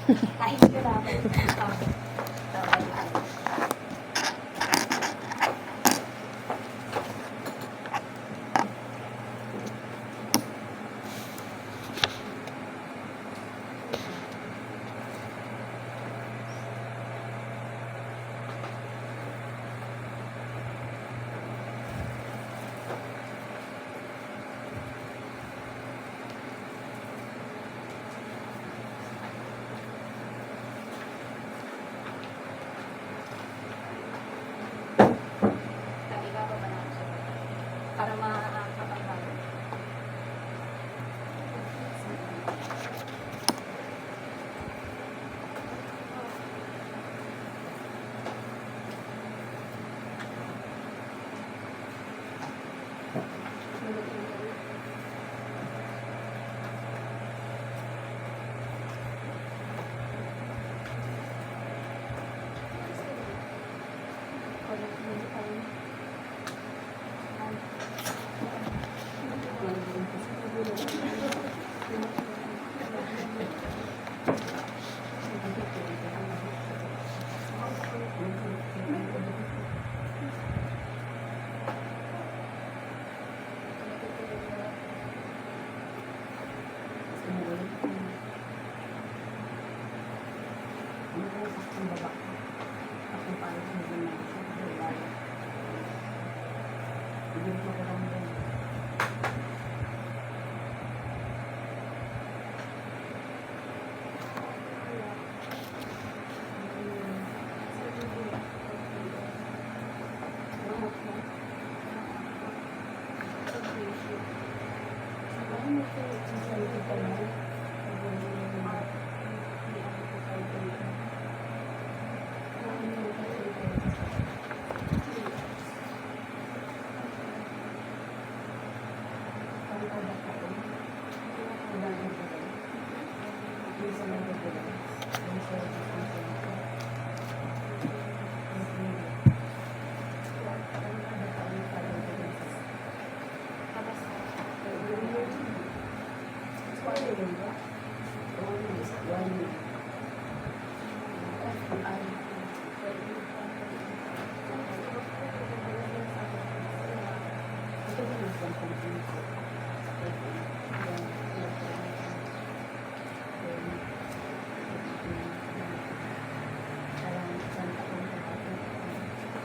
Kahit ko na ako. Para makakapagbago.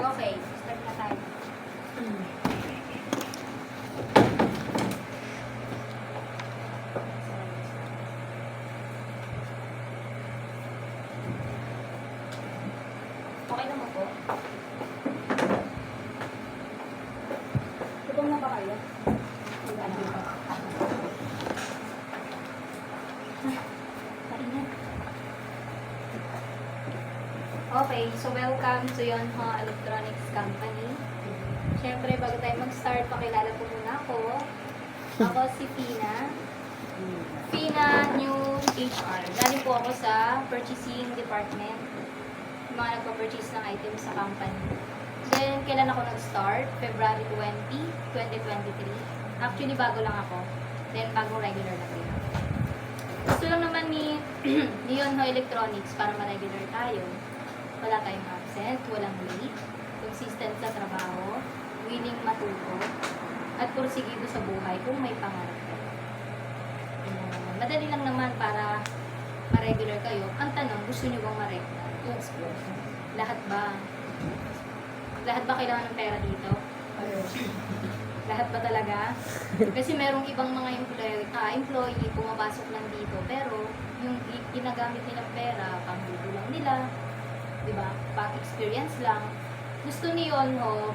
Okay, start na tayo. Okay naman po. Gutom na ba kayo? Okay, so welcome to Yonho Electronics Company. Siyempre, bago tayo mag-start, pakilala po muna ako. Ako si Fina. Fina, new HR. Galing po ako sa purchasing department. Yung mga nagpa-purchase ng items sa company. Then, kailan ako nag-start? February 20, 2023. Actually, bago lang ako. Then, bagong regular na kayo. Gusto lang naman ni Yonho Electronics para ma-regular tayo. Wala tayong absent, walang late, consistent sa trabaho, willing matuto, at porsigido sa buhay kung may pangarap kayo. Madali lang naman para ma-regular kayo. Ang tanong, gusto nyo bang ma-regular? Yes, po. Lahat ba? Lahat ba kailangan ng pera dito? Lahat ba talaga? Kasi merong ibang mga employee pumapasok lang dito, pero yung ginagamit nilang pera, panggulo lang nila, diba? Pang-experience lang. Gusto niyo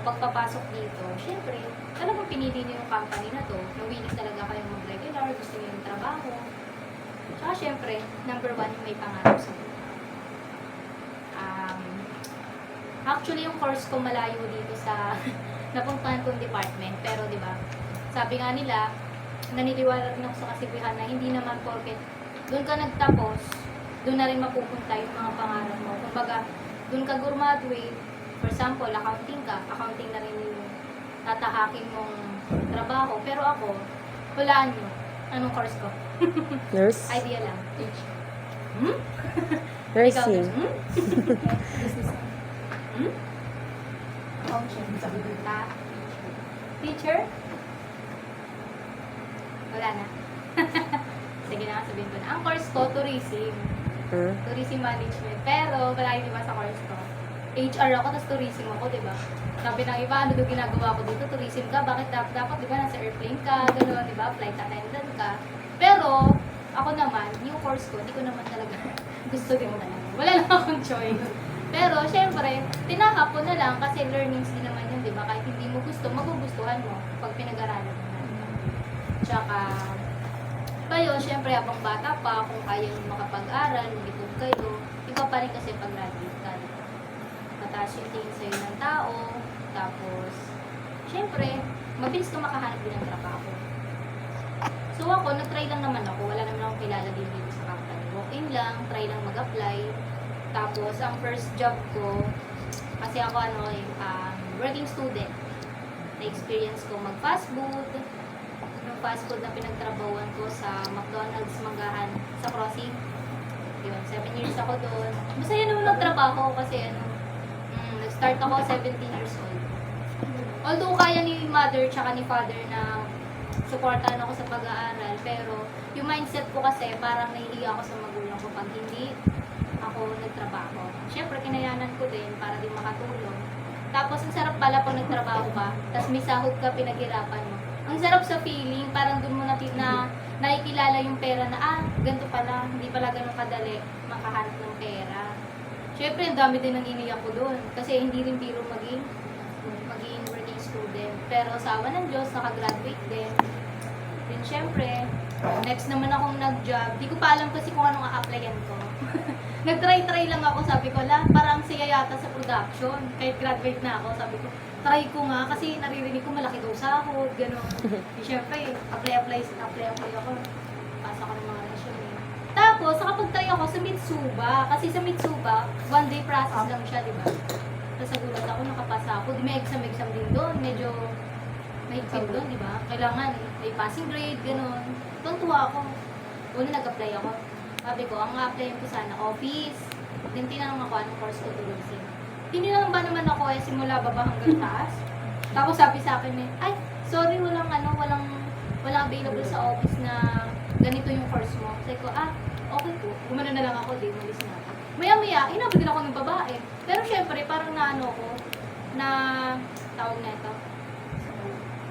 pagpapasok dito, syempre, talagang pinili niyo yung company na to. Nawili talaga kayong mag-regular, gusto niyo yung trabaho. Tsaka syempre, number one, yung may pangarap sa buhay. Actually, yung course ko malayo dito sa napuntahan kong department. Pero, diba, sabi nga nila, naniniwala rin ako sa kasibihan na hindi naman porket doon ka nagtapos, doon na rin mapupunta yung mga pangarap mo. Kumbaga, doon ka graduate, for example, accounting ka, accounting na rin yung tatahakin mong trabaho. Pero ako, hulaan nyo, anong course ko? Nurse? Idea lang. Hmm? Nursing. Business. Hmm? Ta? Teacher? Wala na. Sige na, sabihin ko na. Ang course ko, tourism. Hmm? Tourism management. Pero, palagi diba sa course ko? HR ako, tapos tourism ako, diba? Sabi ng iba, ano daw ginagawa ko dito? Tourism ka? Bakit dapat diba, nasa airplane ka? Gano'n, diba? Flight attendant ka. Pero, ako naman, yung course ko, hindi ko naman talaga gusto din talaga. Wala lang akong choice. Pero, syempre, tinakap ko na lang kasi learnings din naman yun, diba? Kahit hindi mo gusto, magugustuhan mo pag pinag-aralan mo na. Diba? Tsaka, kayo, syempre, habang bata pa, kung kaya nyo makapag-aral, mag-ipon kayo, iba pa rin kasi pag-graduate ka, diba? Mataas yung tingin sa'yo ng tao, tapos, syempre, mabilis ka makahanap din ng trabaho. So ako, nag-try lang naman ako, wala naman akong kilala din dito sa company. Walk-in lang, try lang mag-apply. Tapos, ang first job ko, kasi ako working student. Na-experience ko mag-fast food. Yung fast food na pinagtrabahuan ko sa McDonald's Manggahan sa Crossing. Yun, 7 years ako doon. Masaya naman ang trabaho kasi nag-start ako 17 years old. Although kaya ni mother tsaka ni father na supportahan ako sa pag-aaral, pero yung mindset ko kasi parang nahihiya ako sa magulang ko pag hindi ako nagtrabaho. Siyempre, kinayanan ko din para din makatulong. Tapos, ang sarap pala pag nagtrabaho ka, tapos may sahod ka, pinaghirapan mo. Ang sarap sa feeling, parang dun mo na nakikilala yung pera na, ganito pala, hindi pala ganun kadali makahanap ng pera. Siyempre, ang dami din ng iniyak ko dun. Kasi hindi rin biro maging working student. Pero sa awa ng Diyos, nakagraduate din. Then, siyempre, next naman akong nag-job. Di ko pa alam kasi kung anong a-applyan ko. Nag-try lang ako, sabi ko, parang saya yata sa production. Kahit graduate na ako, sabi ko, try ko nga kasi naririnig ko malaki daw sahod, gano'n. Di syempre, apply ako. Pasa ko ng mga resume. Tapos, nakapag-try ako sa Mitsuba. Kasi sa Mitsuba, 1-day process lang siya, di ba? Tapos nagulat ako, nakapasa ako. Di may exam din doon. Medyo mahigpit doon, di ba? Kailangan, may passing grade, gano'n. Tuntua ako. Una nag-apply ako. Sabi ko, ang apply ko sana, office. Then tinanong ako, anong course ko tuloy. Tinanong ba naman ako simula baba hanggang taas? Tapos sabi sa akin, ay, sorry, walang available sa office na ganito yung course mo. Sabi ko, okay po. Gumano na lang ako, di, malis na ako. Maya-maya, inabot din ako ng babae. Pero syempre, parang tawag na ito.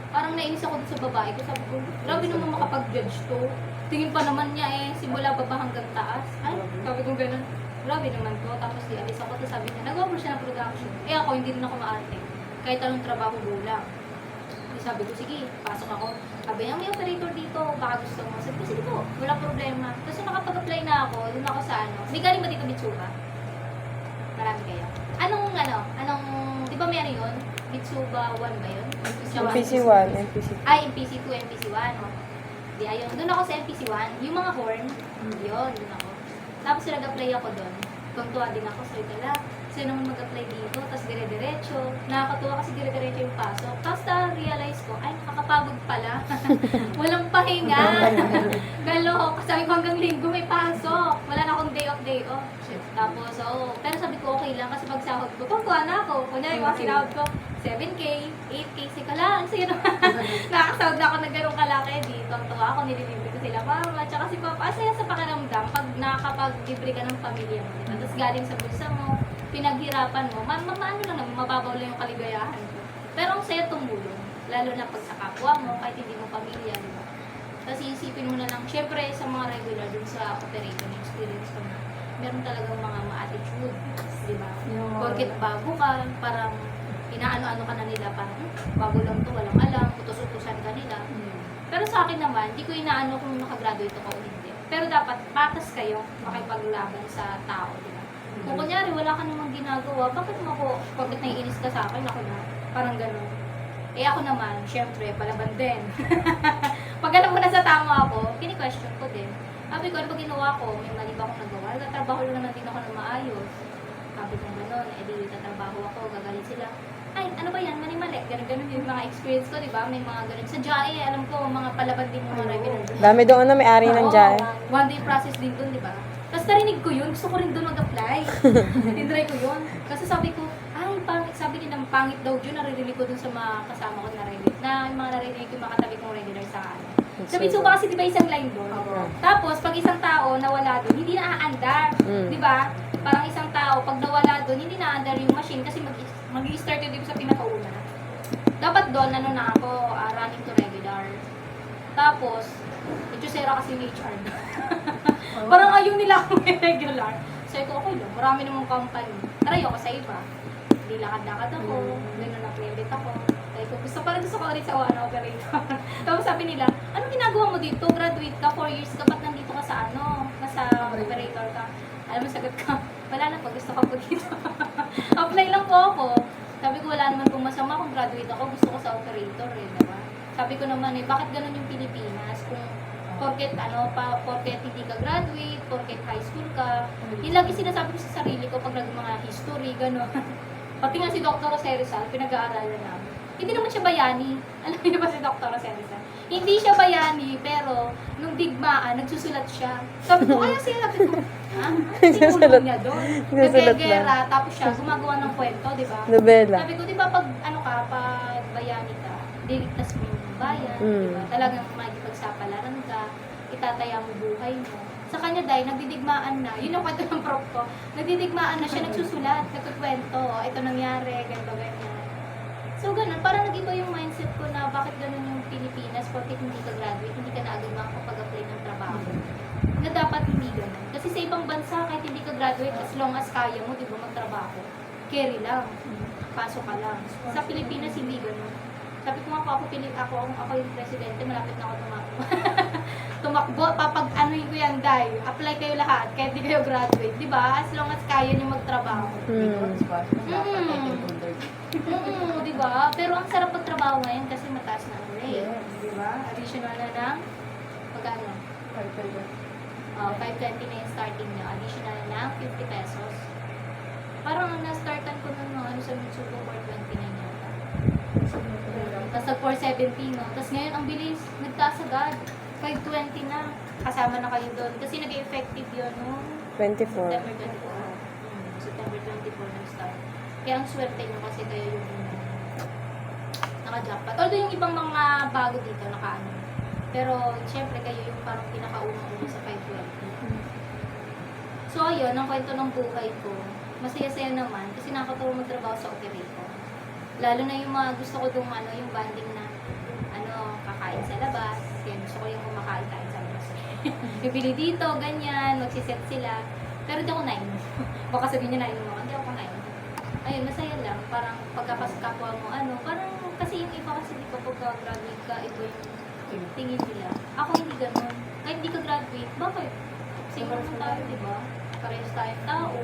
Parang nainis ako dun sa babae ko. Sabi ko, grabe naman makapag-judge to. Tingin pa naman niya simula baba hanggang taas. Ay, sabi ko ganun. Grabe naman to. Tapos alis ako. Tapos sabi niya, nag-offer siya ng production. Ako, hindi rin ako maarte. Kahit anong trabaho, go lang. Sabi ko, sige, pasok ako. Sabi niya, may operator dito. Baka gusto mo. Sabi ko, sige po, wala problema. Tapos nakapag-apply na ako, dun ako sa May galing ba dito Mitsuba? Marami kayo. Di ba meron yun? Mitsuba 1 ba yun? MPC1, MPC2. Ay, MPC2, MPC1. Di, ayun. Doon ako sa MPC1. Yung mga horn, yun, doon ako. Tapos nag-apply ako doon. Tuntua din ako. So, itala, sino naman mag-apply dito? Tapos dire-diretso. Nakakatuwa kasi dire-diretso yung pasok. Tapos na-realize ko, ay, nakakapagod pala. Walang pahinga. Galo. Sabi ko hanggang linggo may pasok. Wala na akong day off. Tapos, pero sabi ko, okay lang. Kasi pag sahod ko, tuntua na ako. Kunyari, yung sinahod ko, 7K, 8K, sika lang. Sige naman. Nakakasahod na ako ng ganong kalaki. Dito, tuntua ako, nililibre ko sila mama. Tsaka si Papa, asaya sa pakiramdam pag nakakapag-libre ka ng pamilya mo. Diba? Tapos galing sa bulsa mo, pinaghirapan mo, ano lang naman, mababaw lang yung kaligayahan ko. Pero ang saya tumulong. Lalo na pag sa kapwa mo, kahit hindi mo pamilya, di ba? Kasi isipin mo na lang, syempre sa mga regular dun sa operator na experience ko na, meron talagang mga ma-attitude, di ba? Porket bago ka, parang inaano-ano ka na nila, parang bago lang to, walang alam, utos-utosan ka nila. Pero sa akin naman, di ko inaano kung nakagraduate ako o hindi. Pero dapat patas kayo makipaglaban sa tao, di ba? Kung kunyari, wala ka namang ginagawa, bakit mo ako, pagkat naiinis ka sa akin, ako na, parang gano'n. Ako naman, syempre, palaban din. Pag alam mo na sa tama ako, kini-question ko din. Sabi ko, ano ba ginawa ko? May mali ba akong nagawa? Nagtatrabaho lang naman din ako ng maayos. Sabi ko gano'n, di tatrabaho ako, gagalit sila. ay, ano ba yan, Manimalik, ganun yung mga experience ko, di ba? May mga ganun. Sa JAE, alam ko, mga palaban din yung mga regular. Dami doon na may-ari ng Oo, Jai. one day process din doon, di ba? Tapos narinig ko yun, gusto ko rin doon mag-apply. Tinry ko yun. Kasi sabi ko, ay, pangit, sabi nila, pangit daw yun, naririnig ko dun sa mga kasama ko na regular, na yung mga narinig ko yung makatabi kong regular sa ano. Sabi ko kasi di ba isang line doon? Tapos, pag isang tao nawala doon, hindi na aandar. Di ba? Parang isang tao, pag nawala doon, hindi na aandar yung machine kasi mag-i-start yun dito sa pinakauna. Dapat doon, ano na ako, running to regular. Tapos, medyo sera kasi yung HR. Parang ayaw nila akong regular. Sabi ko, okay lang, marami namang company. Try ako sa iba. Hindi lakad-lakad ako, gano'n na-credit ako. Sabi ko, gusto ko ulit sa operator. Tapos sabi nila, anong ginagawa mo dito? Graduate ka, 4 years ka, ba't nandito ka sa nasa operator ka? Alam mo, sagot ka, wala na po, gusto ko po dito. Apply lang po ako. Sabi ko, wala naman kung masama kung graduate ako, gusto ko sa operator eh, diba? Sabi ko naman eh, bakit ganun yung Pilipinas? Kung porket hindi ka graduate, porket high school ka, yun lagi sinasabi ko sa sarili ko pag mga history, gano'n. Pati nga si Dr. Jose Rizal, pinag-aaralan namin. Hindi naman siya bayani. Alam niyo ba si Dr. Jose Rizal? Hindi siya bayani, pero nung digmaan, nagsusulat siya. Sabi ko, kaya siya, sabi ko, ha? Sinulo niya doon. Nagkegera, tapos siya, gumagawa ng kwento, di ba? Nobela. Sabi ko, di ba, pag bayani ka, diligtas mo yung bayan, di ba? Talagang makikipagsapalaran ka, itataya mo buhay mo. Sa kanya dahil nagdidigmaan na, yun ang kwento ng prof ko, nagdidigmaan na siya, nagsusulat, nagkukwento, ito nangyari, ganito, ganyan. So, ganun, parang nag-iba yung mindset ko na bakit ganun yung Pilipinas, porque hindi ka graduate, hindi ka na agad makakapag-apply ng trabaho. Na dapat hindi ganun. Kasi sa ibang bansa, kahit hindi ka graduate, as long as kaya mo, di ba, magtrabaho, carry lang, pasok ka lang. Sa Pilipinas, hindi ganun. Sabi ko nga ako yung presidente, malapit na ako tumakbo, papag-anoin ko yan, Day. Apply kayo lahat, kahit di kayo graduate, di ba? As long as kaya niyo magtrabaho. Di ba? Pero ang sarap magtrabaho ngayon kasi mataas na ang rate. Di ba? Additional na ng, magkano? 520 na yung starting niya. Additional na ng 50 pesos. Parang na-startan ko nun, sa Mitsuko 429 yata. Tapos nag-470, no? Tapos ngayon, ang bilis, nagtaas agad. 520 na. Kasama na kayo doon. Kasi nag-effective yun, no? 24. September 24. September 24 nag-start. Kaya ang swerte nyo kasi kayo yung naka-jackpot. Although yung ibang mga bago dito, naka-ano. Pero, syempre, kayo yung parang pinakaunang-una sa 520. So, ayun, ang kwento ng buhay ko. Masaya-saya naman kasi nakakatulong magtrabaho sa operator. Lalo na yung mga gusto ko dong yung banding na kakain sa labas. Kaya gusto ko yung kumakain-kain sa labas. Bibili dito, ganyan, magsiset sila. Pero di ako nainom. Baka sabihin niya nainom ako, hindi ako nainom. Ayun, masaya lang. Parang pagkakaskapwa mo, parang kasi yung iba kasi di pa pagka-graduate ka, ito yung tingin nila. Ako hindi ganun. Kahit hindi ka graduate, bakit? Same naman tayo, di ba? Parehas tayong tao.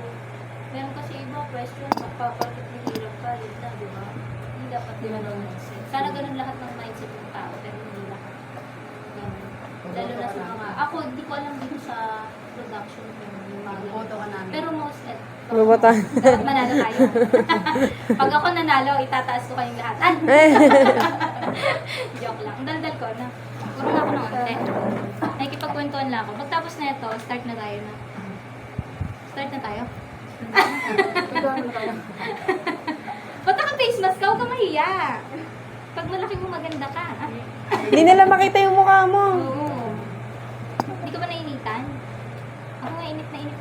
Meron kasi iba question, magpapagod hirap ka, yun na, di ba? Hindi dapat din ang mindset. Sana ganun lahat ng mindset ng tao, pero hindi lahat. Ganun. Lalo na sa mga, ako, hindi ko alam dito sa production firm, yung mga ganun. Pero most, Lubutan. dapat manalo tayo. Pag ako nanalo, itataas ko kayong lahat. Joke lang. Ang daldal ko na. Puro na ako ng ante. Nakikipagkwentuhan lang ako. Pagtapos na ito, start na tayo na. Start na tayo. Ba't naka-face mask ka? Huwag ka mahiya. Pag malaki mo, maganda ka. Hindi nila makita yung mukha mo. Oo. Hindi ka ba nainitan? Ako nga init na eh.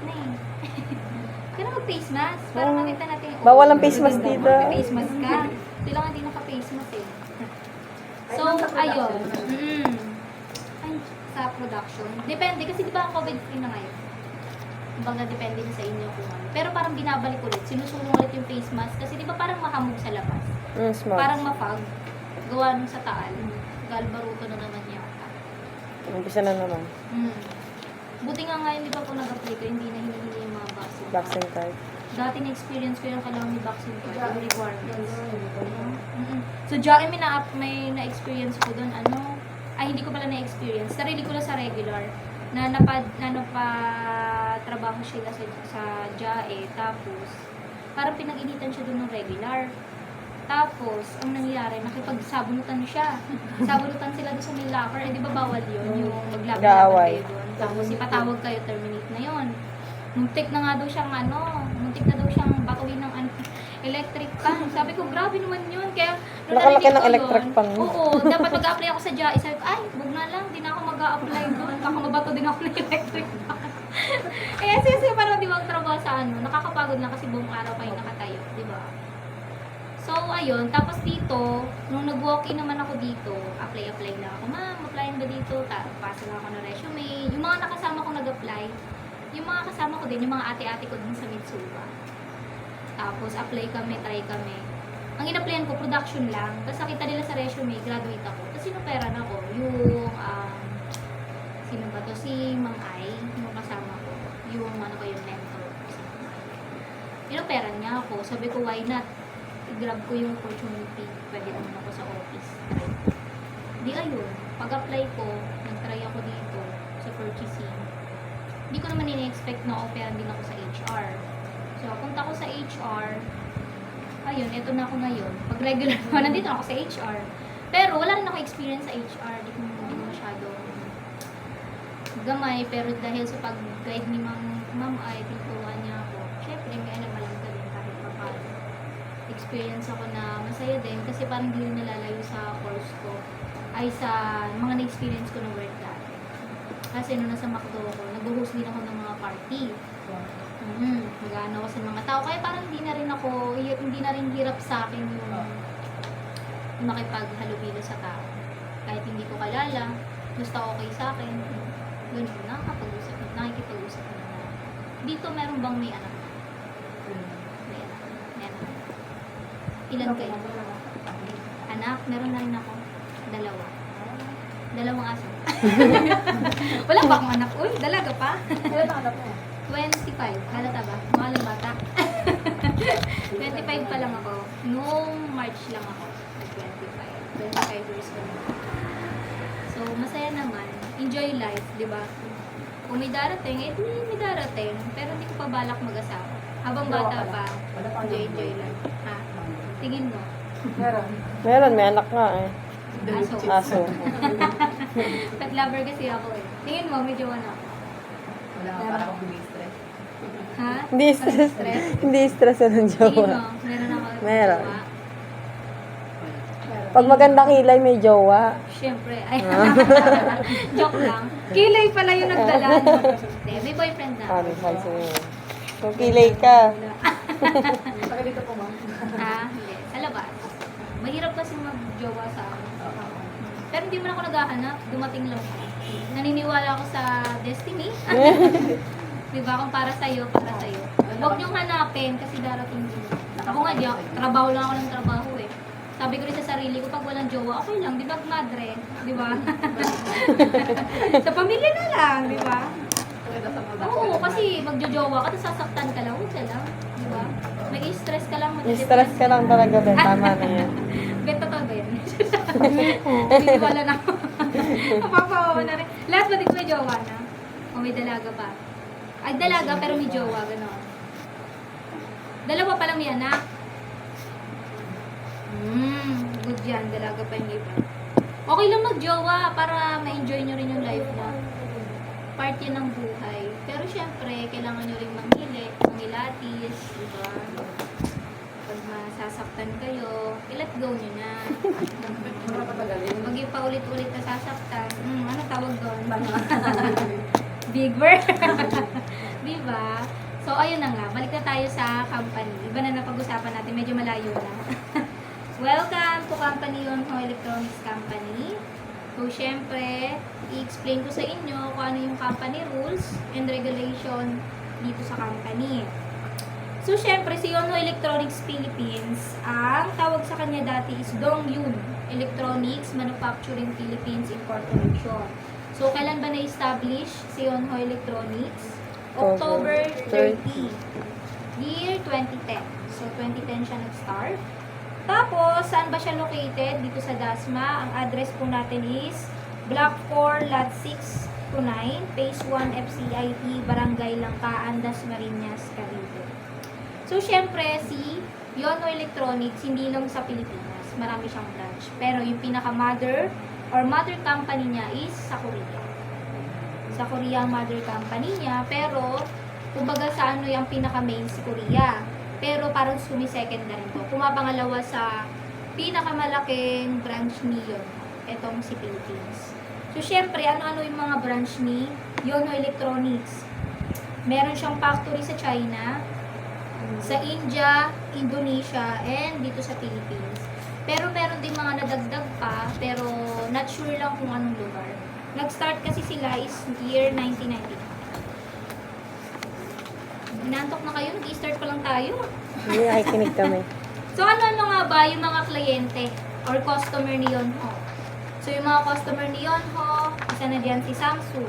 Kaya mag-face mask. Para makita natin yung... Bawal ang face mask dito. Mag-face mask ka. Sila nga hindi naka-face mask eh. So, ayun. Ay, sa production. Depende. Kasi di ba COVID-free na ngayon? Kumbaga, depende na sa inyo kung ano. Pero parang binabalik ulit. Sinusulong ulit yung face mask. Kasi di ba parang mahamog sa labas? Smart. Parang mafag. Gawa nung sa Taal. Galbaruto na naman yata. Umpisa na naman. Buti nga ngayon, di ba po nag-apply ko, hindi na hinihingi yung mga vaccine. Vaccine card. Dati na-experience ko yung kailangan may vaccine card, yung requirements. So, Jari, may na-experience ko doon, hindi ko pala na-experience. Sarili ko lang sa regular, na napatrabaho sila sa JAE, tapos, parang pinag-initan siya doon ng regular. Tapos, ang nangyari, nakipagsabunutan siya. Sabunutan sila doon sa may locker. Eh, di ba bawal yun? Yung maglaban Nag-aaway. kayo doon. Tapos, ipatawag kayo, terminate na yun. Muntik na nga daw siyang muntik na daw siyang batuin ng electric pan. Sabi ko, grabe naman yun. Kaya, nung Nakalaki narinig ng ko electric yun, pan. Oo, dapat mag-apply ako sa JAI. Sabi ko, ay, wag na lang, di na ako mag-a-apply doon. Baka mabato din ako ng electric pan. Kaya kasi parang di ba ang trabaho sa nakakapagod na kasi buong araw kayo nakatayo, di ba? So, ayun. Tapos dito, nung nag-walk-in naman ako dito, apply lang ako. Ma'am, applyin ba dito? Pasa lang ako ng resume. Yung mga nakasama ko nag-apply, yung mga kasama ko din, yung mga ate-ate ko din sa Mitsuba. Tapos, apply kami, try kami. Ang in-applyan ko, production lang. Tapos nakita nila sa resume, graduate ako. Tapos sinuperan ako. Yung, sino ba to? Si Mang Ai, yung kasama ko. Yung, yung mentor. Inuperan niya ako. Sabi ko, why not? I-grab ko yung opportunity. Pwede naman ako sa office. Di ayun. Pag-apply ko, nag-try ako dito sa purchasing. Hindi ko naman ini-expect na operan din ako sa HR. So, punta ko sa HR. Ayun, eto na ako ngayon. Pag regular naman, nandito ako sa HR. Pero wala rin ako experience sa HR. Di ko masyadong gamay. Pero dahil sa pag-guide ni Ma'am ay tinuturuan niya ako. Syempre, may alam lang ka din kahit pa paano. Experience ako na masaya din kasi parang hindi rin nalalayo sa course ko ay sa mga na-experience ko ng work dati. Kasi nung nasa McDo ako, nag-host din ako ng mga party. Mag-ano ako sa mga tao. Kaya parang hindi na rin hirap sa akin yung makipaghalubilo sa tao. Kahit hindi ko kalala, basta okay sa akin. Ganun, nakikipag-usap na. Dito meron bang may anak? May anak. Ilan kayo? Anak, meron na rin ako. 2 aso. Wala pa akong anak. Uy, dalaga pa. Ilan ang anak mo? 25. Halata ba? Mahalang bata. 25 pa lang ako. Noong March lang ako. 25 years old. So, masaya naman. Enjoy life, di ba? Kung may darating, may darating. Pero hindi ko pa balak mag-asawa. Habang bata pa, enjoy life. Ha? Tingin mo? Meron. Meron, may anak nga eh. Aso. Aso. Pet lover kasi ako eh. Tingin mo, medyo ano ako. Wala ka para kang bumi-stress. Ha? Hindi stress. Stress? Hindi stress na ng Tingin jowa. mo, meron ako. Meron. jowa? Pag maganda kilay, may jowa. Siyempre. Ay, joke lang. Kilay pala yung nagdala. Hindi, may boyfriend na. Sabi sa sa'yo. Kung kilay ka. Saka dito po, ma'am. Ha? Hindi. Sa labas. Mahirap kasi mag-jowa sa akin. Pero hindi mo na ako naghahanap. Dumating lang ako. Naniniwala ako sa destiny. Diba? Kung para sa'yo, para sa'yo. Huwag niyong hanapin kasi darating din. Ako nga, trabaho lang ako ng trabaho eh. Sabi ko rin sa sarili ko, pag walang jowa, okay lang, di ba, madre? Di ba? Sa pamilya na lang, di ba? Oo, kasi magjojowa ka, tapos sasaktan ka lang, okay lang. Di ba? May stress ka lang. May stress ka lang talaga, Ben. Tama na yan. Bet, totoo ba yan? Wala na ako. Mapapawawa na rin. Last ba, di ko may jowa na? O may dalaga pa? Ay, dalaga, pero may jowa, gano'n. 2 pa lang may anak. Good yan. Dalaga pa yung iba. Okay lang mag-jowa para ma-enjoy nyo rin yung life na. Part yan ng buhay. Pero syempre, kailangan nyo rin mamili, mangilatis, diba? Pag masasaktan kayo, i-let go nyo na. Mag paulit-ulit na sasaktan. Ano tawag doon? Big word. Diba? So, ayun na nga. Balik na tayo sa company. Iba na napag-usapan natin. Medyo malayo na. Welcome to Company Yonho Electronics Company. So, syempre, i-explain ko sa inyo kung ano yung company rules and regulation dito sa company. So, syempre, si Yonho Electronics Philippines, ang tawag sa kanya dati is Dongyun Electronics Manufacturing Philippines Incorporation. So, kailan ba na-establish si Yonho Electronics? October 30, year 2010. So, 2010 siya nag-start. Tapos, saan ba siya located? Dito sa Dasma. Ang address po natin is Block 4, Lot 6 to 9, Phase 1, FCIT, Barangay Langkaan, Dasmariñas, Cavite. So, So, syempre, si Yonho Electronics, hindi lang sa Pilipinas. Marami siyang branch. Pero yung pinaka-mother or mother company niya is sa Korea. Sa Korea ang mother company niya. Pero, kumbaga sa ano yung pinaka-main si Korea. Pero parang sumi-second na rin to. Pumapangalawa sa pinakamalaking branch ni Yonho. Itong si Philippines. So, syempre, ano-ano yung mga branch ni Yonho Electronics? Meron siyang factory sa China, sa India, Indonesia, and dito sa Philippines. Pero meron din mga nadagdag pa, pero not sure lang kung anong lugar. Nag-start kasi sila is year 1990. Inantok na kayo, nag-start pa lang tayo. Hindi, nakikinig kami. So, ano-ano nga ba yung mga kliyente or customer ni Yonho? So, yung mga customer ni Yonho, isa na diyan si Samsung.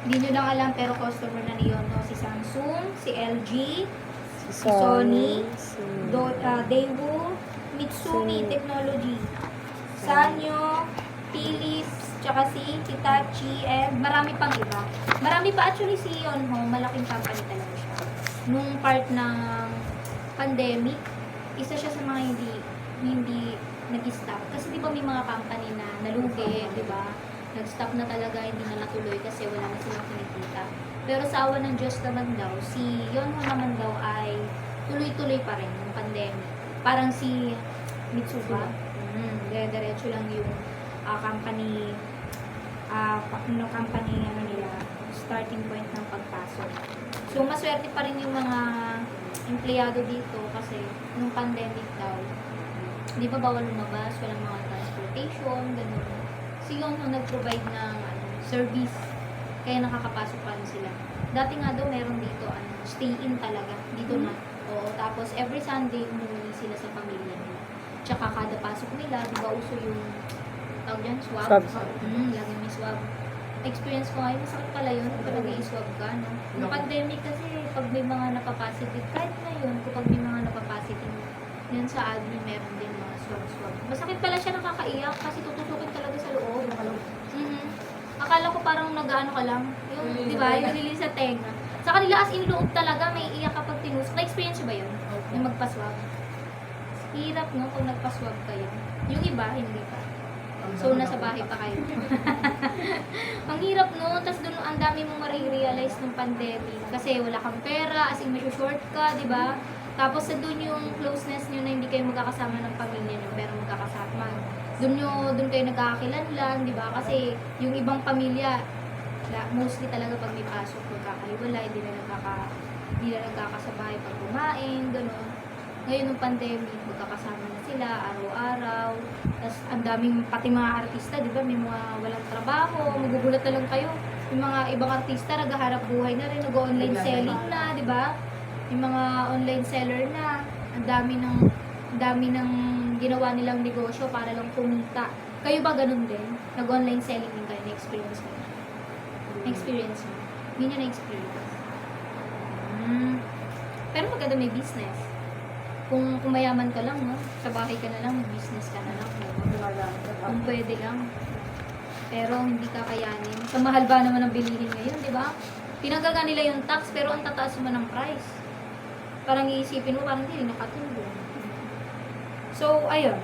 Hindi nyo lang alam, pero customer na ni Yonho si Samsung, si LG, Si Sony, si... Daewoo, Mitsumi Technology, Sanyo, Philips, tsaka si Hitachi, and marami pang iba. Marami pa actually si Yonho, malaking company talaga siya. Nung part ng pandemic, isa siya sa mga hindi nag-stop. Kasi di ba may mga company na nalugi, di ba? Nag-stop na talaga, hindi na natuloy kasi wala na silang kinikita. Pero sa awa ng Diyos naman daw, si Yonho naman daw ay tuloy-tuloy pa rin ng pandemic. Parang si Mitsuba, dire-diretso lang yung company, nila, starting point ng pagpasok. So, maswerte pa rin yung mga empleyado dito kasi nung pandemic daw, di ba bawal lumabas, walang mga transportation, gano'n. Si Yonho nag-provide ng service, kaya nakakapasok pa rin sila. Dati nga daw meron dito, stay-in talaga, dito na. Oo, tapos every Sunday, umuwi sila sa pamilya nila. Tsaka kada pasok nila, di ba uso yung, tawag dyan, swab? Swab. Lagi may swab. Experience ko ngayon, masakit pala yun pag nag-i-swab ka, no? Yung pandemic kasi, pag may mga napapositive, kahit ngayon, kapag may mga napapositive, yun sa admin, meron din mga swab. Masakit pala siya, nakakaiyak, kasi tututukin talaga sa loob. Akala ko parang nag-ano ka lang, yung, di ba, yung nililinis sa tenga. Sa kanila, as in loob talaga, may iyak kapag tinusok. Na-experience ba yun? Yung magpaswab? Hirap, no, kung nagpaswab kayo. Yung iba, hindi pa. So, nasa bahay pa kayo. Ang hirap, no? Tapos doon, ang dami mong marirealize ng pandemic. Kasi wala kang pera, as in may short ka, di ba? Tapos, doon yung closeness nyo na hindi kayo magkakasama ng pamilya nyo, pero magkakasama. Doon kayo nagkakakilanlan, di ba? Kasi yung ibang pamilya, mostly talaga pag may pasok, magkakahiwalay, hindi na nagkakasabay pag kumain, gano'n. Ngayon ng pandemic, magkakasama na sila, araw-araw. Tapos ang daming, pati mga artista, di ba? May mga walang trabaho, magugulat na lang kayo. Yung mga ibang artista, naghaharap buhay na rin, nag-online selling na, di ba? Yung mga online seller na, ang dami ng ginawa nilang negosyo para lang kumita. Kayo ba ganun din? Nag-online selling din kayo, na-experience mo? Na-experience mo? Hindi nyo na-experience. Pero maganda may business. Kung mayaman ka lang, no? Sa bahay ka na lang, may business ka na lang. Kung pwede lang. Pero hindi kakayanin. Sa mahal ba naman ang bilihin ngayon, di ba? Pinagaga nila yung tax, pero ang tataas mo ng price. Parang iisipin mo, parang hindi nakatulong. So, ayun.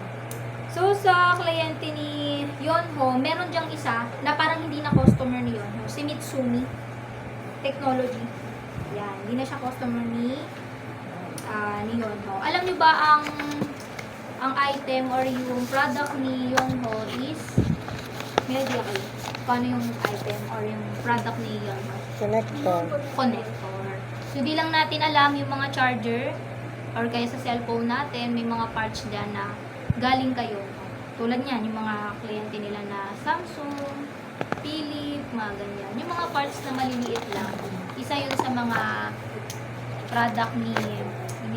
So, sa kliyente ni Yonho, meron diyang isa na parang hindi na customer ni Yonho. Si Mitsumi Technology. Yan. Hindi na siya customer ni Yonho. Alam niyo ba ang item or yung product ni Yonho is media kayo. Paano yung item or yung product ni Yonho? Connector. Connector. So, di lang natin alam yung mga charger or kaya sa cellphone natin, may mga parts dyan na galing kayo. Tulad niyan, yung mga kliyente nila na Samsung, Philips, mga ganyan. Yung mga parts na maliliit lang. Isa yun sa mga product ni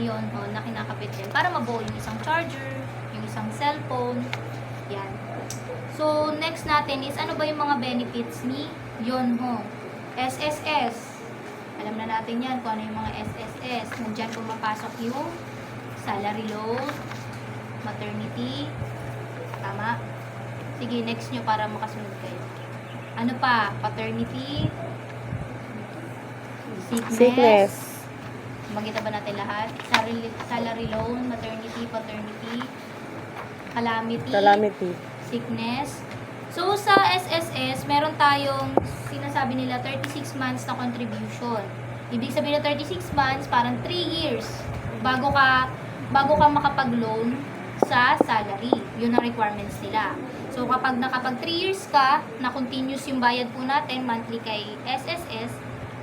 Yonho na kinakapit din para mabuo yung isang charger, yung isang cellphone. Yan. So, next natin is ano ba yung mga benefits ni Yonho? SSS. Alam na natin yan kung ano yung mga SSS. Nandiyan pumapasok yung salary load, maternity. Tama? Sige, next nyo para makasunod kayo. Ano pa? Paternity, sickness. Magita ba natin lahat? Salary loan, maternity, paternity, Calamity. sickness. So, sa SSS, meron tayong sinasabi nila 36 months na contribution. Ibig sabihin na 36 months, parang 3 years bago ka makapag-loan sa salary. Yun ang requirements nila. So, kapag nakapag 3 years ka, na continuous yung bayad po natin monthly kay SSS,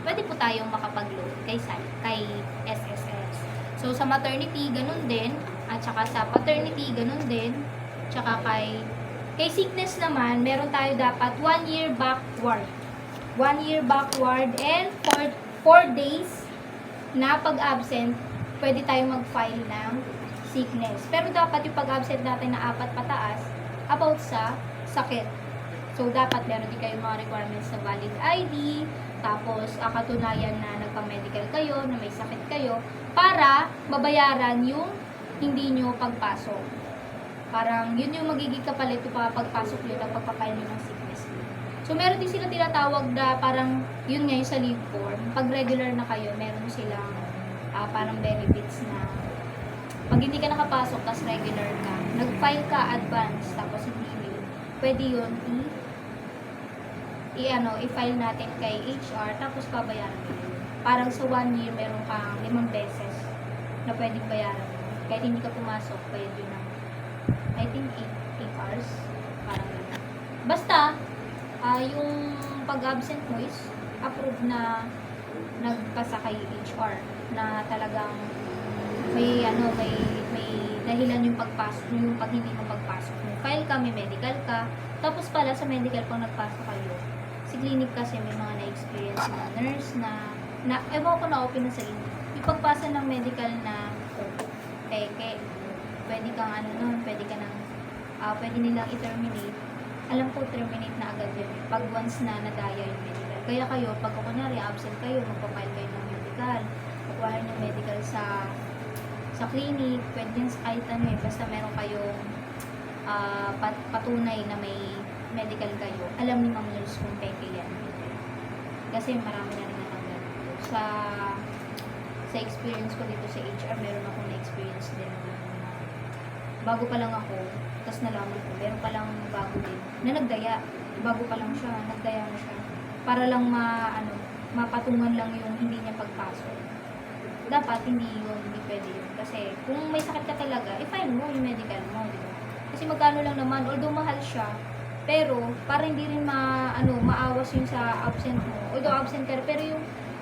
pwede po tayong makapag-loan kay SSS. So, sa maternity, ganun din. At saka sa paternity, ganun din. Tsaka kay sickness naman, meron tayo dapat 1 year backward. 1 year backward and 4 days na pag-absent, pwede tayong mag-file ng sickness. Pero dapat yung pag-absent natin na 4 pataas about sa sakit. So, dapat meron din kayong mga requirements na valid ID, tapos katunayan na nagpa-medical kayo, na may sakit kayo, para mabayaran yung hindi nyo pagpasok. Parang yun yung magiging kapalit pa pagpasok nyo na pagpapile nyo ng sickness leave. So, meron din sila tinatawag na parang yun nga yung sa leave form. Pag regular na kayo, meron silang parang benefits na pag hindi ka nakapasok, tas regular ka, nag-file ka advance, tapos hindi leave, pwede yun i-file natin kay HR, tapos babayaran mo yun. Parang sa 1 year, meron kang 5 beses na pwedeng bayaran mo. Kahit hindi ka pumasok, pwede yun ng I think 8 hours. Parang gano'n. Basta, yung pag-absent mo is approved na nagpasa kay HR na talagang may dahilan yung pagpasok, yung pag hindi mo pagpasok mo. File ka, may medical ka. Tapos pala sa medical pang nagpasok kayo. Si clinic kasi may mga na-experience na nurse na ewan ko na open na sa inyo. Yung pagpasa ng medical na peke, pwede kang pwede ka nang, pwede nilang i-terminate. Alam ko, terminate na agad yun. Pag once na nadaya yung medical. Kaya kayo, pag kunyari absent kayo, magpapile kayo ng medical. Kukuha ng medical sa clinic, pwede din sa kahit basta meron kayong patunay na may medical kayo. Alam ni Ma'am Nurse kung peke yan. Kasi marami na rin natanggal dito. Sa experience ko dito sa HR, meron akong na-experience din na bago pa lang ako, tapos nalaman ko, meron pa lang bago din, na nagdaya. Bago pa lang siya, nagdaya na siya. Para lang mapatungan lang yung hindi niya pagpasok. Dapat hindi pwede yun. Kasi kung may sakit ka talaga, i-file mo yung medical mo, di ba? Kasi magkano lang naman, although mahal siya, pero para hindi rin maawas yun sa absent mo. Although absent ka, pero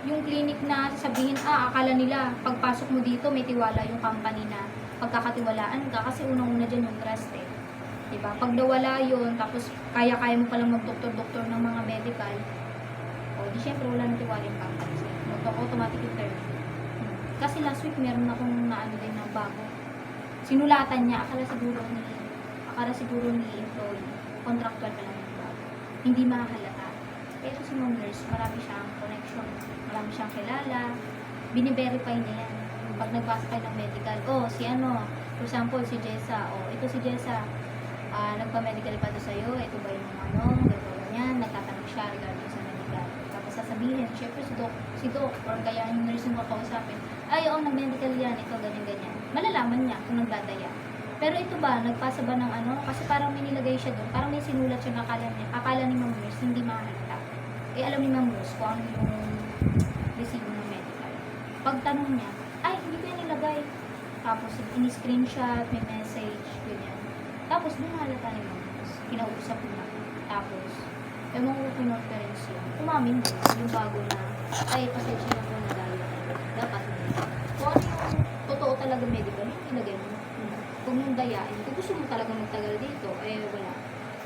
yung clinic na sasabihin, akala nila, pagpasok mo dito, may tiwala yung company na pagkakatiwalaan ka, kasi unang-una dyan yung trust eh. Diba? Pag nawala yun, tapos kaya mo palang mag-doktor-doktor ng mga medical, di syempre wala nang tiwala yung company sa'yo. Automatic yung term. Kasi last week, meron akong din na bago. Sinulatan niya, akala siguro ni employee, contractual pa lang yung bago. Hindi mahalata. Pero si Ma'am Nurse, marami siyang connection, marami siyang kilala, bine-verify niya yan. Pag nagbasa kayo ng medical, for example, si Jessa, ito si Jessa, nagpa-medical pa to sa'yo, ito ba yung gano'n, ganyan, nagtatanong siya regarding sa medical. Tapos sasabihin, syempre si Doc, or kaya yung nurse yung makausapin, nag-medical yan, ito, ganyan. Malalaman niya kung nagdadaya. Pero ito ba, nagpasa ba ng kasi parang may nilagay siya doon, parang may sinulat siya na akala ni Ma'am Nurse, hindi mahalata. Alam ni Ma'am Nurse kung ano yung resibo ng medical. Pagtanong niya, hindi ko yan nilagay. Tapos, in-screenshot, may message, ganyan. Tapos, doon nahalata ni Ma'am Nurse. Kinausap niya. Tapos, ewan ko pinonference yun. Umamin din, yung bago na, pasensya na po na dahil. Dapat hindi. Kung ano yung totoo talaga medical, yung ilagay mo. Kung yung dayain, kung gusto mo talaga magtagal dito, wala.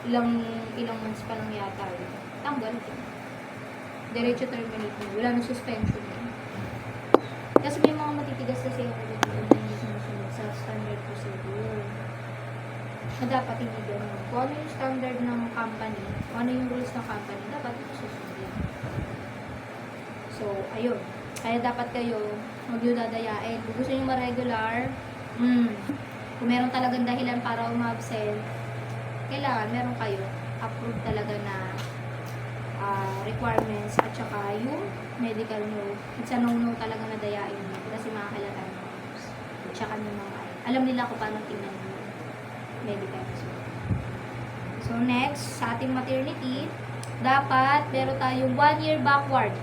Ilang months pa lang yata. Tanggal. Diretso terminate mo. Wala nang suspension. Kasi may mga matitigas kasi yung hindi sinusunod sa standard procedure. Na dapat hindi ganun. Kung ano yung standard ng company, kung ano yung rules ng company, dapat ito susundin. So, ayun. Kaya dapat kayo, huwag nyo dadayain. Kung gusto nyo ma-regular, kung meron talagang dahilan para umabsent, kailangan meron kayo approved talaga na requirements at saka yung medical nyo. It's a no-no talaga na dayain nyo. kasi makakilala mo. Tsaka ng mga alam nila kung paano tingnan yung medical result. So next, sa ating maternity, dapat meron tayong 1 year backward.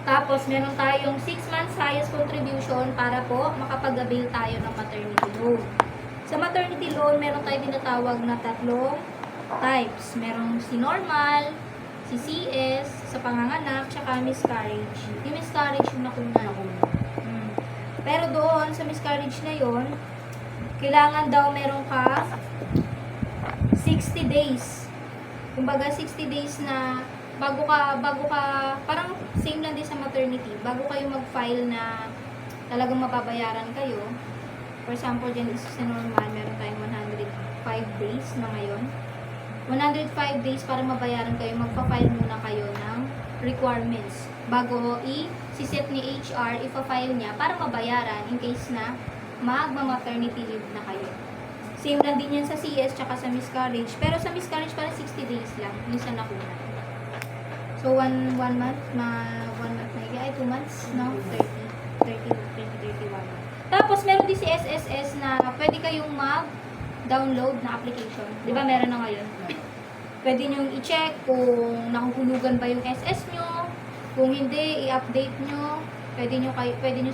Tapos meron tayong 6 months highest contribution para po makapag-avail tayo ng maternity loan. Sa maternity loan, meron tayong tinatawag na 3 types. Merong si normal, si CS, sa panganganak, tsaka miscarriage. Yung miscarriage yung nakuna. Pero doon, sa miscarriage na yon, kailangan daw meron ka 60 days. Kumbaga 60 days na bago ka, parang same lang din sa maternity, bago kayo mag-file na talagang mababayaran kayo. For example, dyan is sa normal, meron tayong 105 days na ngayon. 105 days para mabayaran kayo, magpa-file muna kayo ng requirements bago i-set ni HR, ipa-file niya para mabayaran in case na magma-maternity leave na kayo. Same lang din yan sa CS tsaka sa miscarriage. Pero sa miscarriage parang 60 days lang, minsan nakuna. So, 1 month na 2 months, no? 31. Tapos, meron din si SSS na pwede kayong mag-download na application. Di ba meron na ngayon? Pwede nyo i-check kung nahuhulugan ba yung SS nyo. Kung hindi, i-update nyo. Pwede nyo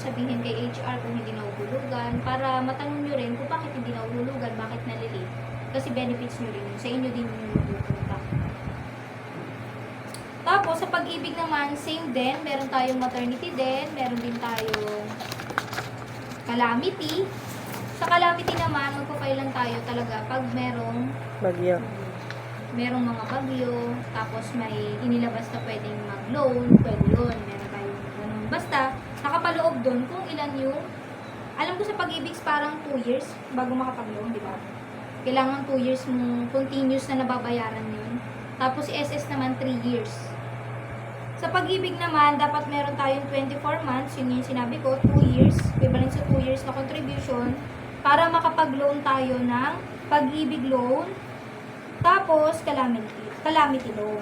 sabihin kay HR kung hindi nahuhulugan. Para matanong nyo rin kung bakit hindi nahuhulugan, bakit nalilate. Kasi benefits nyo rin yun. Sa inyo din yung mapupunta. Tapos, sa pag-ibig naman, same din. Meron tayong maternity din. Meron din tayong calamity. Sa calamity naman, magpa-file lang tayo talaga pag merong Bagyo. mga bagyo, tapos may inilabas na pwedeng mag-loan, pwede yun. Meron tayong ganun. Basta, nakapaloob doon kung ilan yung, alam ko sa pag-ibig parang 2 years bago makapag-loan, di ba? Kailangan 2 years mong continuous na nababayaran yun. Tapos, SS naman 3 years. Sa pag-ibig naman, dapat meron tayong 24 months, yun yung sinabi ko, 2 years, equivalent sa 2 years na contribution, para makapag-loan tayo ng pag-ibig loan, tapos calamity loan.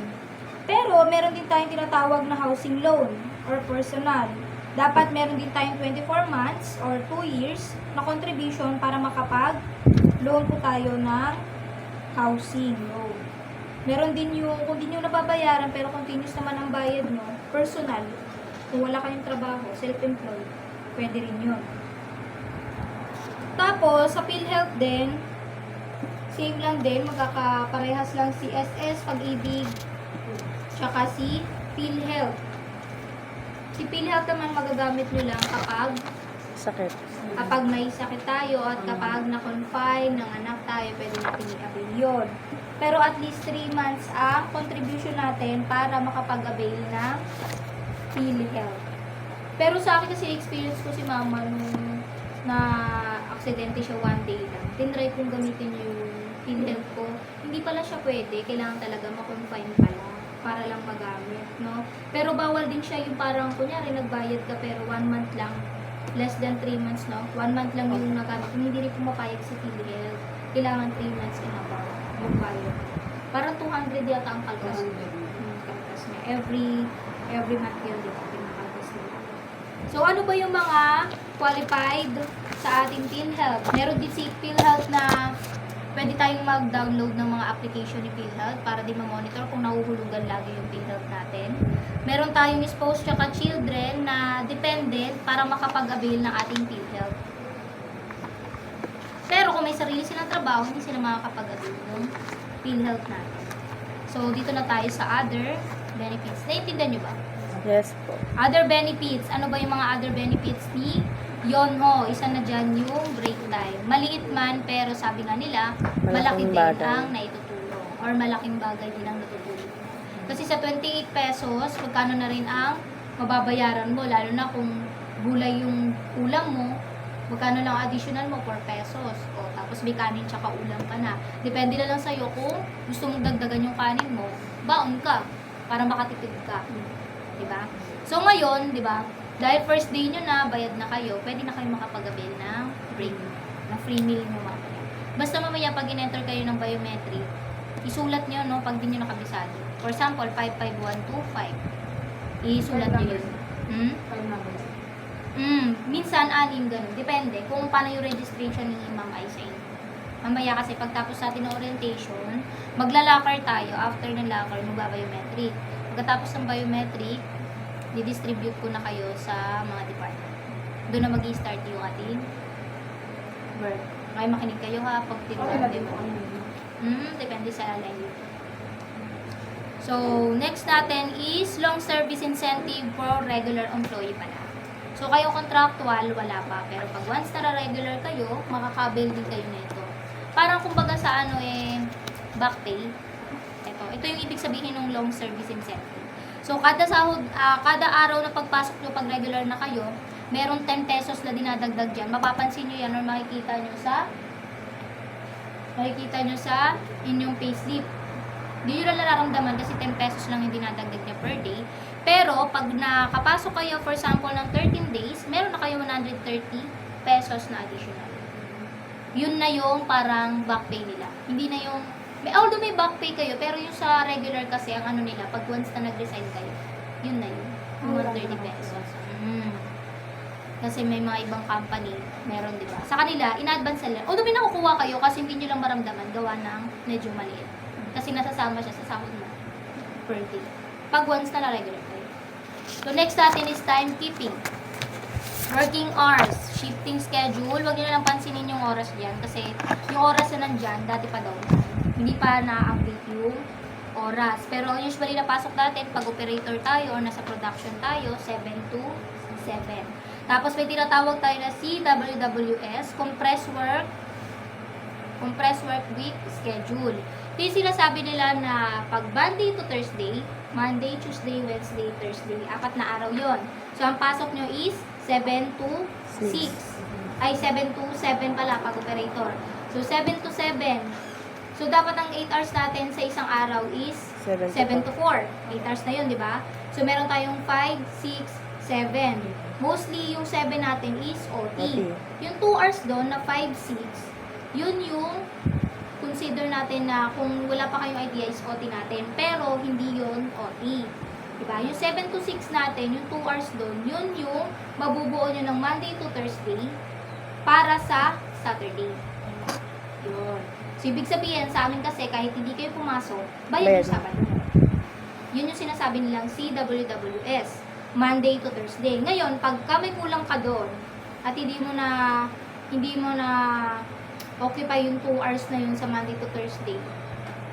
Pero, meron din tayong tinatawag na housing loan or personal. Dapat meron din tayong 24 months or 2 years na contribution para makapag-loan po tayo ng housing loan. Meron din yung, kung di nyo nababayaran pero continuous naman ang bayad nyo, personal. Kung wala kayong trabaho, self-employed, pwede rin yun. Tapos, sa PhilHealth din, same lang din, magkakaparehas lang si SS, pag-ibig, tsaka si PhilHealth. Si PhilHealth naman magagamit nyo lang kapag may sakit tayo at kapag na-confine ng anak tayo, pwede natin i-avail yun. Pero at least 3 months ang contribution natin para makapag-avail ng PhilHealth. Pero sa akin kasi experience ko si mama nung na aksidente siya 1 day lang. Tinry kong gamitin yung PhilHealth ko. Hindi pala siya pwede. Kailangan talaga ma-confine pala para lang magamit, no? Pero bawal din siya yung parang, kunyari, nagbayad ka pero 1 month lang. Less than 3 months, no? 1 month lang yung nagamit. Hindi rin pumapayag si PhilHealth. Kailangan 3 months and above yung bayad. Parang 200 yata ang kalkas. Kalkas niya. Every month yun, di ba? Pinakalkas nila. So, ano ba yung mga qualified sa ating PhilHealth? Meron din si PhilHealth na pwede tayong mag-download ng mga application ni PhilHealth para di ma-monitor kung nahuhulugan lagi yung PhilHealth natin. Meron tayong spouse tsaka children na dependent para makapag-avail ng ating PhilHealth. Pero kung may sarili silang trabaho, hindi sila makakapag-avail ng PhilHealth natin. So, dito na tayo sa other benefits. Naiintindihan nyo ba? Yes po. Other benefits. Ano ba yung mga other benefits ni Yonho? Isa na dyan yung break time. Maliit man, pero sabi nga nila, malaki Malaking din bagay. ang naitutulong. Or malaking bagay din ang natutulong. Kasi sa 28 pesos, magkano na rin ang mababayaran mo, lalo na kung gulay yung ulam mo, magkano lang additional mo, 4 pesos. O, tapos may kanin tsaka ulam ka na. Depende na lang sa'yo kung gusto mong dagdagan yung kanin mo, baon ka para makatipid ka. Diba? So ngayon, diba, dahil first day nyo na, bayad na kayo, pwede na kayo makapag-avail ng break, ng free meal nyo mamaya. Basta mamaya pag in-enter kayo ng biometric, isulat nyo, no, pag di nyo nakabisado. For example, 55125. Isulat nyo yun. Minsan, 6, ganun. Depende kung paano yung registration ni Ma'am Ai sa inyo. Mamaya kasi pagtapos natin ng orientation, magla-locker tayo. After ng locker, magba-biometric. Pagkatapos ng biometric, didistribute ko na kayo sa mga department. Doon na mag-i-start yung ating work. Kaya makinig kayo ha, pag Okay tinuloy lang mo. dito. Depende sa language. So, next natin is long service incentive for regular employee pala. So, kayo contractual, wala pa. Pero pag once na-regular kayo, makakabil din kayo nito. Parang kumbaga sa back pay. Ito yung ibig sabihin ng long service incentive. So, kada sahod, kada araw na pagpasok nyo, pag regular na kayo, meron 10 pesos na dinadagdag dyan. Mapapansin nyo yan or makikita nyo sa inyong payslip. Hindi nyo lang nararamdaman kasi 10 pesos lang yung dinadagdag niya per day. Pero, pag nakapasok kayo, for example, ng 13 days, meron na kayo 130 pesos na additional. Yun na yung parang back pay nila. Hindi na yung, although may back pay kayo, pero yung sa regular kasi, ang ano nila, pag once na nag-resign kayo, yun na yun. Yung 130 pesos. Kasi may mga ibang company, meron, di ba? Sa kanila, in-advance nila. Although may nakukuha kayo kasi hindi nyo lang maramdaman, gawa ng medyo maliit. Kasi nasasama siya sa sahod mo per day. Pag once na regular kayo. So, next natin is timekeeping. Working hours, shifting schedule. Huwag nyo na lang pansinin yung oras dyan kasi yung oras na nandyan, dati pa daw. Hindi pa na-update yung oras. Pero usually napasok natin pag operator tayo or nasa production tayo, 7 to 7. Tapos may tinatawag tayo na CWWS, Compressed Work Week Schedule. Ito yung sinasabi nila na pag Monday to Thursday, Monday, Tuesday, Wednesday, Thursday, 4 na araw yon. So, ang pasok nyo is 7 to 6. Ay, 7 to 7 pala pag operator. So, 7 to 7. So, dapat ang 8 hours natin sa isang araw is 7 to 4. 8 hours na yun, di ba? So, meron tayong 5, 6, 7. Mostly, yung 7 natin is OT. Yung 2 hours doon na 5, 6, yun yung consider natin na kung wala pa kayong idea is OT natin. Pero, hindi yun OT. Diba? Yung 7 to 6 natin, yung 2 hours doon, yun yung mabubuo nyo ng Monday to Thursday para sa Saturday. Yun. So, ibig sabihin, sa amin kasi, kahit hindi kayo pumasok, bayad yung Sabado. Yun yung sinasabi nilang CWWS. Monday to Thursday. Ngayon, pagka may kulang ka doon, at hindi mo na occupy yung 2 hours na yun sa Monday to Thursday,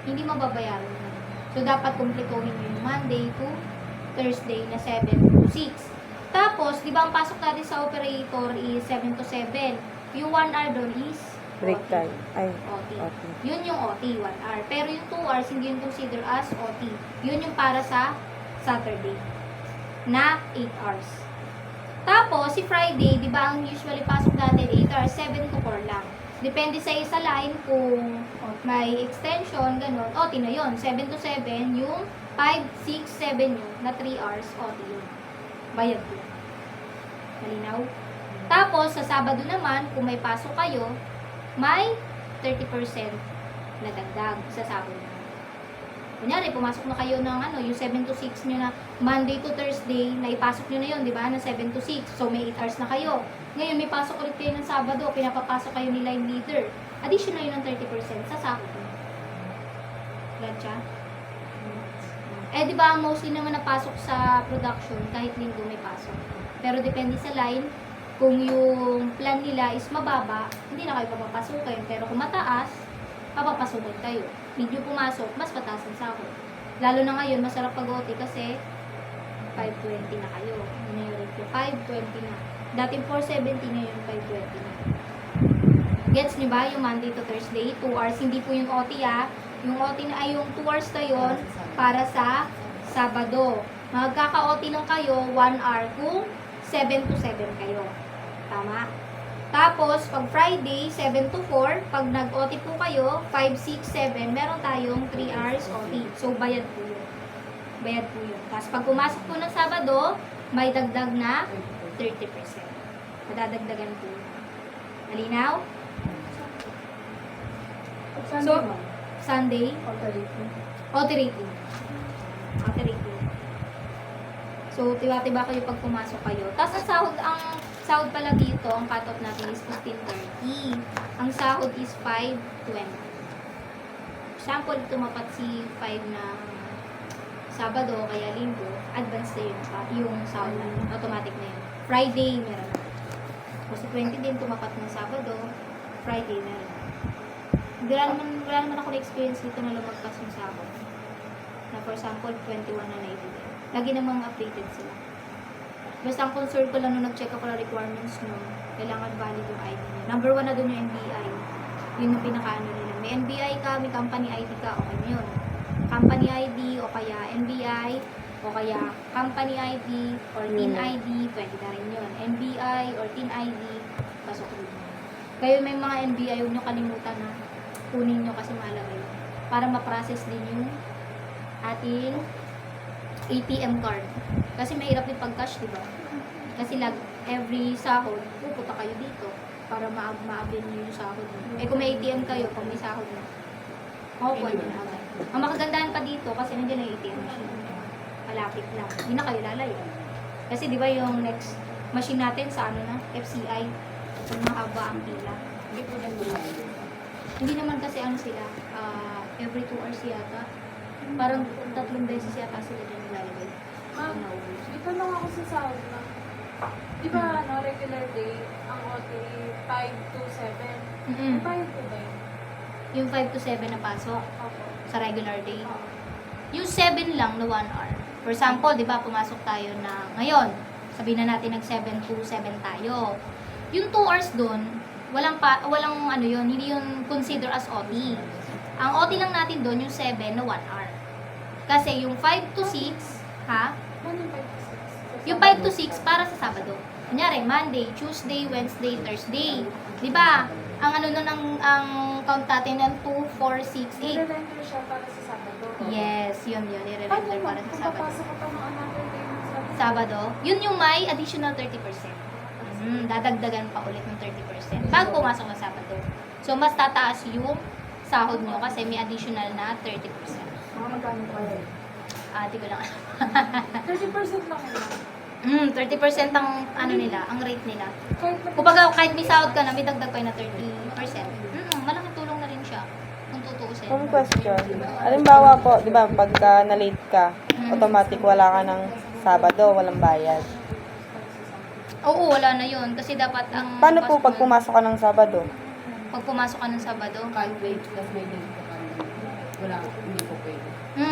hindi mo babayaran na. So, dapat kumpletuhin mo yung Monday to Thursday na 7 to 6. Tapos, di ba ang pasok natin sa operator is 7 to 7. Yung 1 hour doon is Break OT. time. Ay, OT. OT. Yun yung OT, 1 hour. Pero yung 2 hours, hindi yung consider as OT. Yun yung para sa Saturday na 8 hours. Tapos, si Friday, di ba ang usually pasok natin 8 hours, 7 to 4 lang. Depende sa isa line kung may extension, ganun. OT na yun. 7 to 7, yung 5, 6, 7 yun, na 3 hours, OT yun. Bayad yun. Malinaw? Tapos, sa Sabado naman, kung may pasok kayo, may 30% na dagdag sa Sabado. Kunyari, pumasok na kayo ng yung 7 to 6 nyo na Monday to Thursday, na ipasok nyo na yun, di ba? Na 7 to 6. So, may 8 hours na kayo. Ngayon, may pasok ulit kayo ng Sabado, pinapapasok kayo ni line leader. Additional yun ng 30% sa Sabado. Gotcha? Di ba, mostly naman napasok sa production, kahit linggo may pasok. Pero depende sa line, kung yung plan nila is mababa, hindi na kayo papapasukin. Pero kung mataas, papapasukin kayo. Medyo pumasok, mas pataas ang sahod. Lalo na ngayon, masarap pag-OT kasi 520 na kayo. Ano yung rate ko? 520 na. Dating 470 na yung 520 na. Gets nyo ba yung Monday to Thursday? 2 hours. Hindi po yung OT Yung OT na ay yung 2 hours na yun para sa Sabado. Magkaka-OT lang kayo 1 hour kung 7 to 7 kayo. Tama? Tapos, pag Friday, 7 to 4, pag nag-OT po kayo, 5, 6, 7, meron tayong 3 hours OT. So, bayad po yun. Bayad po yun. Tapos, pag pumasok po ng Sabado, may dagdag na 30%. Madadagdagan po yun. Malinaw? So, Sunday, OT rating. OT rating. So, tiba-tiba kayo pag pumasok kayo. Tapos, ang sahod pala dito, ang cut-off natin is 15.30. Ang sahod is 5.20. Sample, tumapat si 5 na Sabado, kaya Linggo, advance na yung sahod na yun. Automatic na yun. Friday, meron na. Kasi 20 din tumapat ng Sabado, Friday, meron na. Wala naman ako na-experience dito na lumagpas yung sahod. Na for example, 21 na naibigay. Lagi namang updated sila. Basta ang concern ko lang nung nag-check ako ng requirements nyo, kailangan valid yung ID nyo. Number 1 na dun yung NBI. Yun yung pinaka-ano nila. May NBI ka, may company ID ka, okay na yun. Company ID o kaya NBI o kaya company ID or TIN ID, pwede na rin yun. NBI or TIN ID, pasok rin yun. Kayo may mga NBI, huwag nyo kalimutan na kunin nyo kasi mahalaga yun. Para ma-process din yung ating ATM card. Kasi mahirap din pag-cash, di ba? Kasi every sahod, pupunta kayo dito para ma-avail nyo yung sahod nyo. Eh kung may ATM kayo, kung may sahod na, makukuha nyo na agad. Ang makagandahan pa dito, kasi nandiyan yung ATM machine. Malapit lang. Hindi na kayo lalayo. Kasi di ba yung next machine natin sa ano na, FCI, kung mahaba ang pila. Hindi po yan lumayo. Hindi naman kasi ano sila, every 2 hours yata. Parang 3 beses yata sila dyan nilalagay. Ma'am, dito lang ako sa sahod na. Di ba, regular day, ang OT 5 to 7. Mm-mm. Bayad po ba yun? Yung 5 to 7 na pasok Opo. sa regular day. Yung 7 lang na 1 hour. For example, di ba, pumasok tayo na ngayon. Sabihin na natin nag 7 to 7 tayo. Yung 2 hours doon, walang ano yun, hindi yun consider as OT. Ang OT lang natin doon yung 7 na 1 hour. Kasi yung 5 to 6, ha? Ano yung 5 to 6? Yung 5 to 6 para sa Sabado. Kunyari, Monday, Tuesday, Wednesday, Thursday. Di ba? Ang ano nun, ang count natin ng 2, 4, 6, 8. Nire-render siya para sa Sabado. Yes, yun. Paano I-render mo? para sa Kung Sabado. papasok ko pa ng another day ng Sabado? Sabado, yun yung may additional 30%. Dadagdagan pa ulit ng 30% bago pumasok ng Sabado. So, mas tataas yung sahod nyo kasi may additional na 30%. Mga magkano pa yun? Di ko lang. 30% lang yun. 30% ang ano nila, ang rate nila. Kahit Kumbaga, kahit may sahod ka na, may dagdag pa yun na 30%. Malaking tulong na rin siya. Kung tutuusin. One question. Halimbawa po, di ba, pagka na-late ka, automatic wala ka ng Sabado, walang bayad. Oo, wala na yun. Kasi dapat ang... Paano po pasok pag mo- pumasok ka ng Sabado? Pag pumasok ka ng Sabado, can't wait, tapos may link ka pa. Wala, hindi po pwede.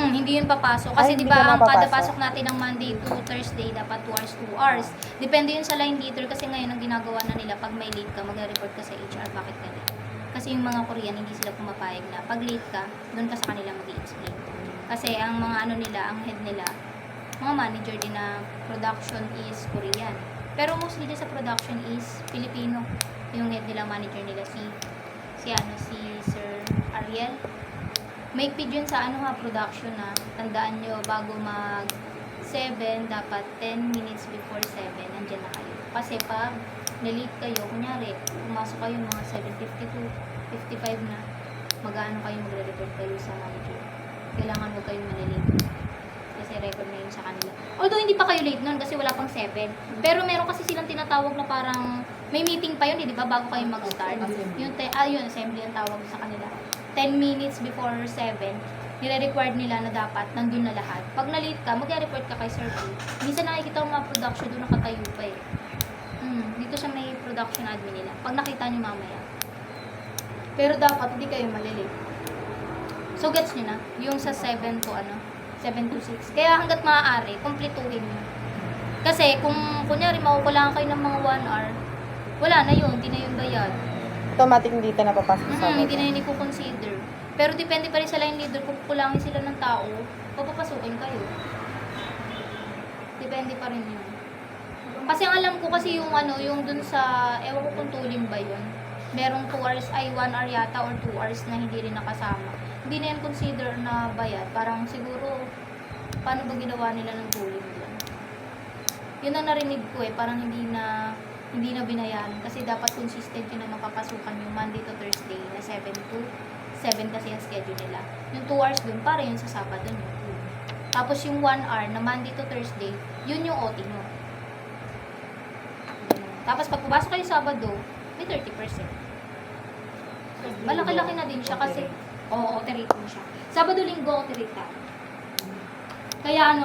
hindi yun papasok. Kasi Ay, di hindi ka ba ang kada mapapasok. pasok natin ng Monday to Thursday, dapat 2 hours, 2 hours. Depende yun sa line leader kasi ngayon ang ginagawa na nila, pag may late ka, mag-report ka sa HR, bakit ka late. Kasi yung mga Korean, hindi sila pumapayag na pag late ka, doon ka sa kanila mag-i-explain. Kasi ang mga ano nila, ang head nila, mga manager din na production is Korean. Pero mostly din sa production is Filipino. Yung head nila, manager nila, si Sir Ariel. May yun sa production na tandaan nyo bago mag 7, dapat 10 minutes before 7 nandiyan na kayo. Kasi pag nalate kayo, kunyari, pumasok kayo mga 7:52, 55 na, mag-ano kayo, magre-report kayo sa manager. Kailangan mo kayong malilate. Kasi record na yun sa kanila. Although hindi pa kayo late nun kasi wala pang 7. Pero meron kasi silang tinatawag na parang may meeting pa yun, di ba, bago kayo mag-start. Yung assembly ang tawag sa kanila. 10 minutes before 7, nire-required nila na dapat nandun na lahat. Pag na-late ka, mag-report ka kay Sir P. Minsan nakikita mo mga production doon nakatayo pa eh. Dito siya may production admin nila. Pag nakita nyo mamaya. Pero dapat hindi kayo malilate. So gets nyo na? Yung sa 7 to 7 to 6. Kaya hanggat maaari, kumpletuhin nyo. Kasi kung kunyari makukulangan kayo ng mga 1 hour, wala na yun, hindi na yun bayad. Automatic hindi ka napapasok sa Sabado. Hindi na yun i-consider. Pero depende pa rin sa line leader kung kulangin sila ng tao, papapasukin kayo. Depende pa rin yun. Kasi ang alam ko kasi yung yung dun sa, ewan ko kung tuling ba yun. Merong 2 hours, 1 hour yata or 2 hours na hindi rin nakasama. Hindi na yan consider na bayad. Parang siguro, paano ba ginawa nila ng tuling dun? Yun ang narinig ko parang hindi na binayaran. Kasi dapat consistent yun na mapapasukan yung Monday to Thursday na 7 to 7 kasi yung schedule nila. Yung 2 hours dun, para yun sa Sabado nyo. Tapos yung 1 hour na Monday to Thursday, yun yung OT nyo. Tapos pag pumasok kayo Sabado, may 30%. Malaki-laki na din siya kasi, oo, OT rate mo siya. Sabado, Linggo, OT rate ka. Kaya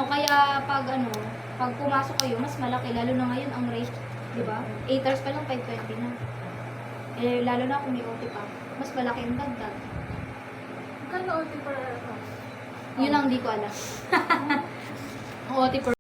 pag pumasok kayo, mas malaki, lalo na ngayon ang rate, di ba? 8 hours pa lang, 520 na. Eh, lalo na kung may OT pa, mas malaki ang dagdag. Magkano OT per hour? Yun ang hindi ko alam. Ang OT per